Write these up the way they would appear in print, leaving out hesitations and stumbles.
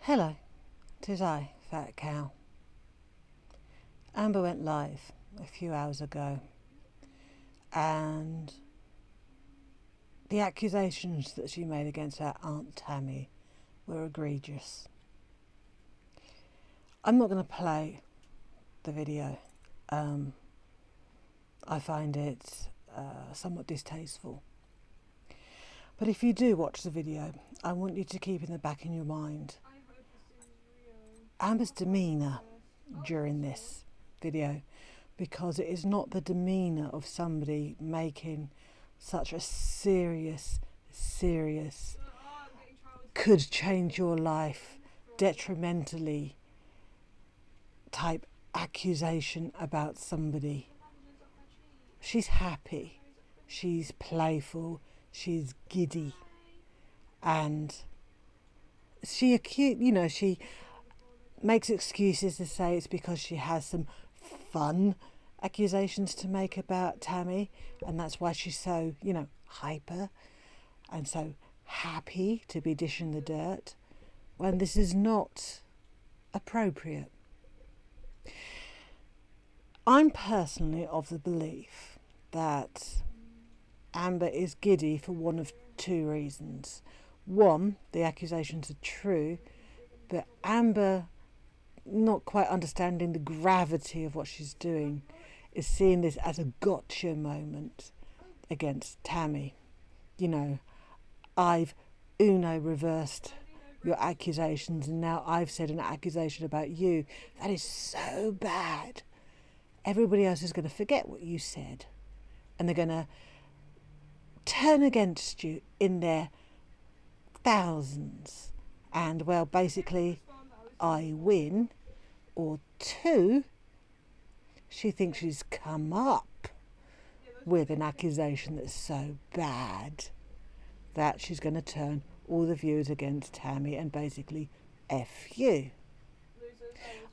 Hello, 'tis I, Fat Cow. Amber went live a few hours ago, and the accusations that she made against her Aunt Tammy were egregious. I'm not going to play the video. I find it somewhat distasteful. But if you do watch the video, I want you to keep in the back of your mind Amber's demeanour during this video, because it is not the demeanour of somebody making such a serious, could change your life detrimentally type accusation about somebody. She's happy, she's playful, she's giddy, and she makes excuses to say it's because she has some fun accusations to make about Tammy, and that's why she's so, hyper and so happy to be dishing the dirt, when this is not appropriate. I'm personally of the belief that Amber is giddy for one of two reasons. One, the accusations are true, but Amber, not quite understanding the gravity of what she's doing, is seeing this as a gotcha moment against Tammy. I've reversed your accusations, and now I've said an accusation about you that is so bad. Everybody else is going to forget what you said, and they're going to turn against you in their thousands. And, well, basically, I win. Or two, she thinks she's come up with an accusation that's so bad that she's going to turn all the viewers against Tammy and basically F you.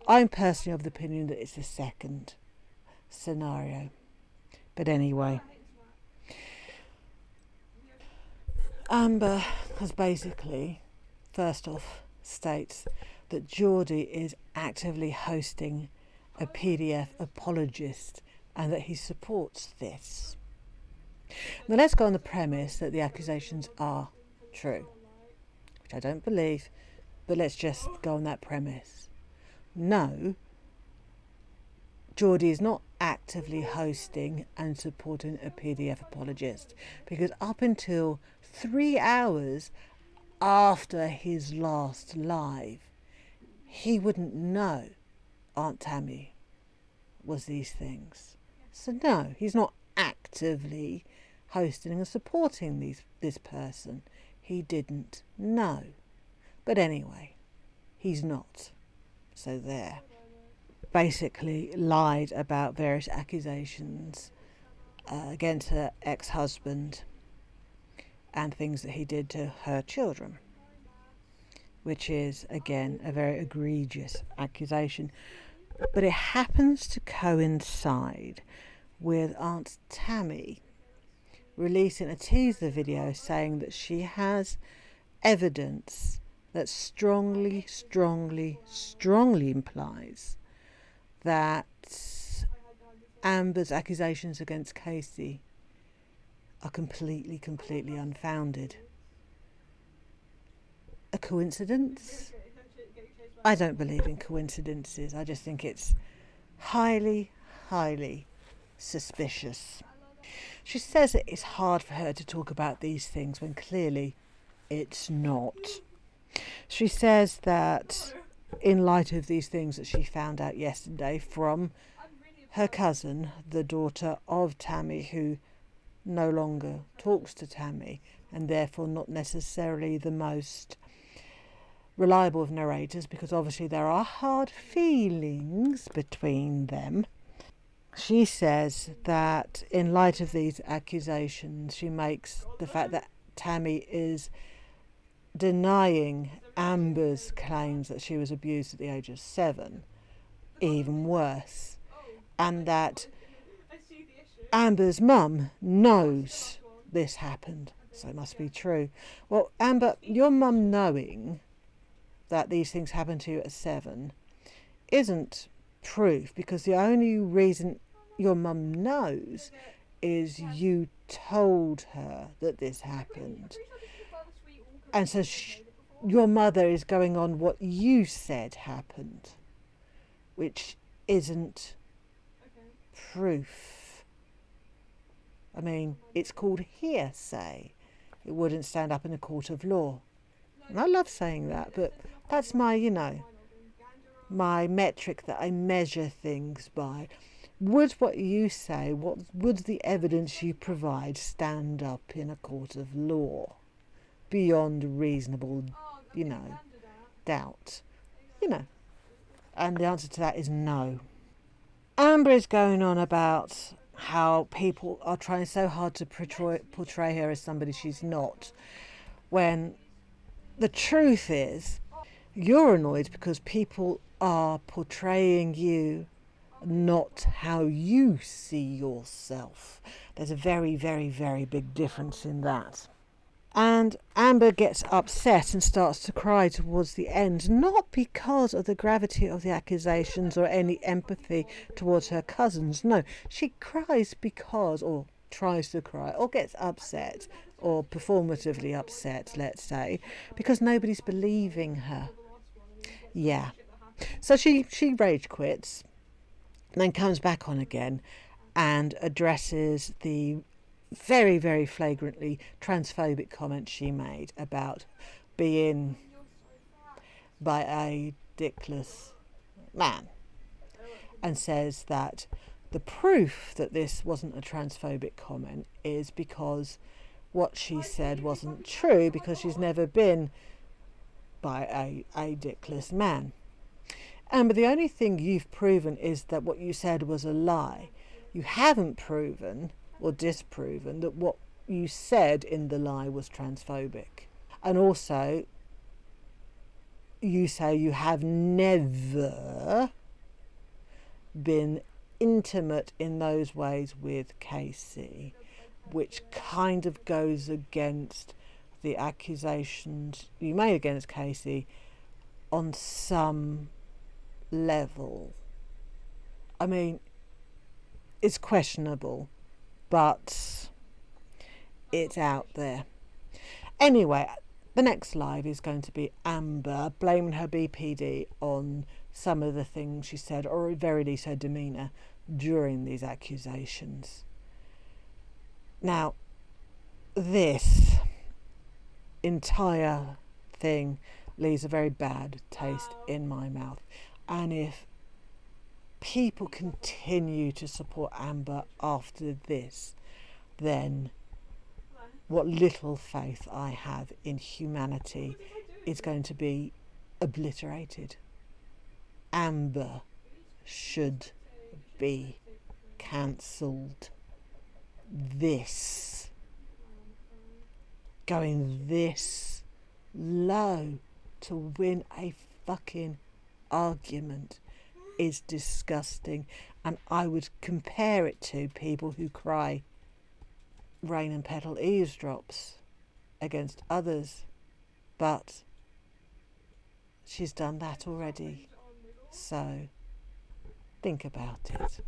I'm personally of the opinion that it's the second scenario. But anyway, Amber has basically, first off, states that Jordi is actively hosting a PDF apologist and that he supports this. Now let's go on the premise that the accusations are true, which I don't believe, but let's just go on that premise. No, Jordi is not actively hosting and supporting a PDF apologist, because up until 3 hours after his last live, he wouldn't know Aunt Tammy was these things. So no, he's not actively hosting and supporting this person. He didn't know. But anyway, he's not. So there. Basically lied about various accusations against her ex-husband and things that he did to her children, which is, again, a very egregious accusation. But it happens to coincide with Aunt Tammy releasing a teaser video saying that she has evidence that strongly implies that Amber's accusations against Casey are completely unfounded. A coincidence? I don't believe in coincidences. I just think it's highly suspicious. She says it is hard for her to talk about these things when clearly it's not. She says that in light of these things that she found out yesterday from her cousin, the daughter of Tammy, who no longer talks to Tammy, and therefore not necessarily the most reliable of narrators, because obviously there are hard feelings between them. She says that in light of these accusations, she makes the fact that Tammy is denying Amber's claims that she was abused at the age of 7 even worse, and that Amber's mum knows this happened, so it must be true. Well, Amber, your mum knowing that these things happen to you at 7 isn't proof, because the only reason your mum knows is you told her that this happened. And so your mother is going on what you said happened, which isn't proof. I mean, it's called hearsay. It wouldn't stand up in a court of law. And I love saying that, but that's my, my metric that I measure things by. Would what you say, what would the evidence you provide stand up in a court of law beyond reasonable, doubt? And the answer to that is no. Amber is going on about how people are trying so hard to portray her as somebody she's not, when the truth is you're annoyed because people are portraying you not how you see yourself. There's a very, very, very big difference in that. And Amber gets upset and starts to cry towards the end, not because of the gravity of the accusations or any empathy towards her cousins. No, she cries because, or tries to cry, or gets upset, or performatively upset, let's say, because nobody's believing her. Yeah. So she rage quits, then comes back on again and addresses the very, very flagrantly transphobic comment she made about being by a dickless man, and says that the proof that this wasn't a transphobic comment is because what she said wasn't true, because she's never been by a dickless man. But the only thing you've proven is that what you said was a lie. You haven't proven or disproven that what you said in the lie was transphobic. And also, you say you have never been intimate in those ways with Casey, which kind of goes against the accusations you made against Casey on some level. I mean, it's questionable, but it's out there. Anyway, the next live is going to be Amber blaming her BPD on some of the things she said, or at very least her demeanour during these accusations. Now, this entire thing leaves a very bad taste in my mouth. And if people continue to support Amber after this, then what little faith I have in humanity is going to be obliterated. Amber should be cancelled. This, going this low to win a fucking argument, is disgusting, and I would compare it to people who cry rain and petal eavesdrops against others, but she's done that already, so think about it.